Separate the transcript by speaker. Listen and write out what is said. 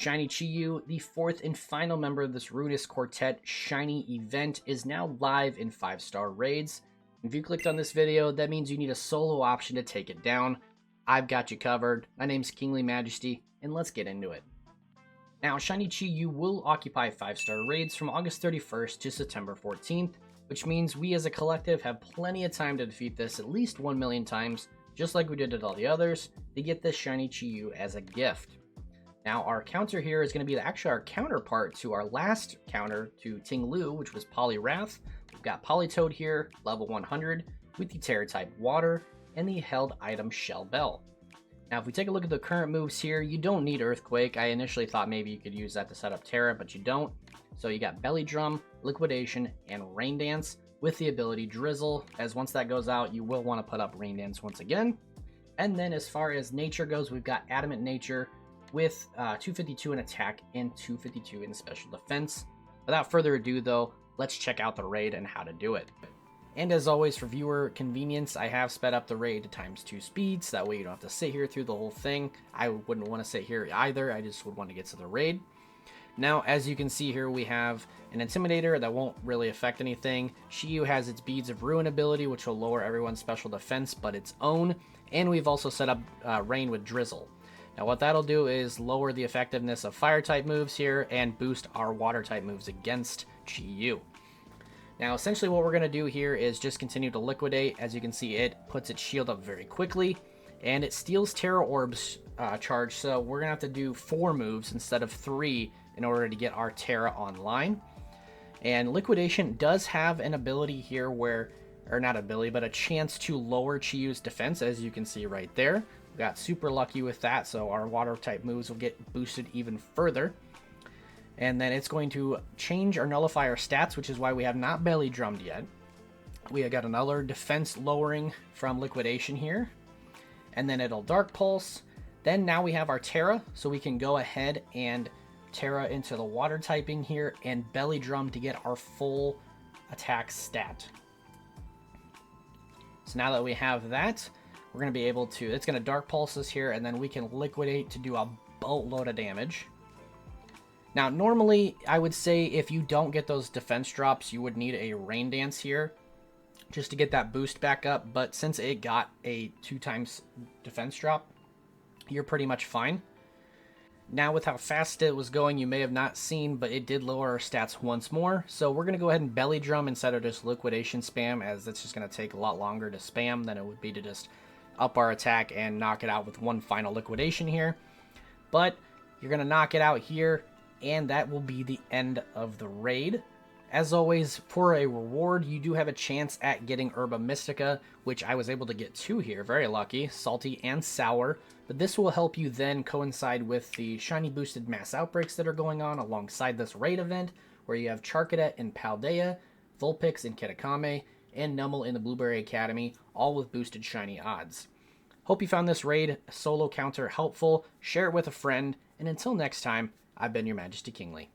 Speaker 1: Shiny Chi-Yu, the fourth and final member of this Ruinous Quartet Shiny event, is now live in 5-star raids. If you clicked on this video, that means you need a solo option to take it down. I've got you covered. My name's Kingly Majesty, and let's get into it. Now, Shiny Chi-Yu will occupy 5-star raids from August 31st to September 14th, which means we as a collective have plenty of time to defeat this at least 1 million times, just like we did with all the others, to get this Shiny Chi-Yu as a gift. Now, our counter here is going to be actually our counterpart to our last counter to Ting-Lu, which was Poliwrath. We've got Politoed here, level 100, with the Tera type Water, and the held item Shell Bell. Now, if we take a look at the current moves here, you don't need Earthquake. I initially thought maybe you could use that to set up Tera, but you don't. So you got Belly Drum, Liquidation, and Rain Dance with the ability Drizzle, as once that goes out, you will want to put up Rain Dance once again. And then as far as Nature goes, we've got Adamant Nature with 252 in attack and 252 in special defense. Without further ado though, let's check out the raid and how to do it. And as always, for viewer convenience, I have sped up the raid to ×2 speeds. That way you don't have to sit here through the whole thing. I wouldn't want to sit here either. I just would want to get to the raid. Now, as you can see here, we have an Intimidator that won't really affect anything. Chi-Yu has its Beads of Ruin ability, which will lower everyone's special defense but its own. And we've also set up Rain with Drizzle. Now, what that'll do is lower the effectiveness of Fire-type moves here and boost our Water-type moves against Chi-Yu. Now, essentially what we're going to do here is just continue to liquidate. As you can see, it puts its shield up very quickly, and it steals Tera Orbs charge, so we're going to have to do 4 moves instead of 3 in order to get our Tera online. And Liquidation does have an ability here where, or not ability, but a chance to lower Chi-Yu's defense, as you can see right there. We got super lucky with that, so our Water-type moves will get boosted even further. And then it's going to change or nullify our stats, which is why we have not Belly Drummed yet. We have got another defense lowering from Liquidation here. And then it'll Dark Pulse. Then now we have our Tera, so we can go ahead and Tera into the Water typing here and Belly Drum to get our full attack stat. So now that we have that, we're going to be able to, it's going to Dark Pulse us here, and then we can Liquidate to do a boatload of damage. Now, normally, I would say if you don't get those defense drops, you would need a Rain Dance here just to get that boost back up. But since it got a 2x defense drop, you're pretty much fine. Now, with how fast it was going, you may have not seen, but it did lower our stats once more. So we're going to go ahead and Belly Drum instead of just Liquidation spam, as it's just going to take a lot longer to spam than it would be to just up our attack and knock it out with one final Liquidation here. But you're going to knock it out here, and that will be the end of the raid. As always, for a reward, you do have a chance at getting Herba Mystica, which I was able to get 2 here, very lucky, salty and sour. But this will help you then coincide with the shiny boosted mass outbreaks that are going on alongside this raid event, where you have Charcadet and Paldea, Vulpix and Kitakame, and Numel in the Blueberry Academy, all with boosted shiny odds. Hope you found this raid solo counter helpful. Share it with a friend, and until next time, I've been your Majesty Kingly.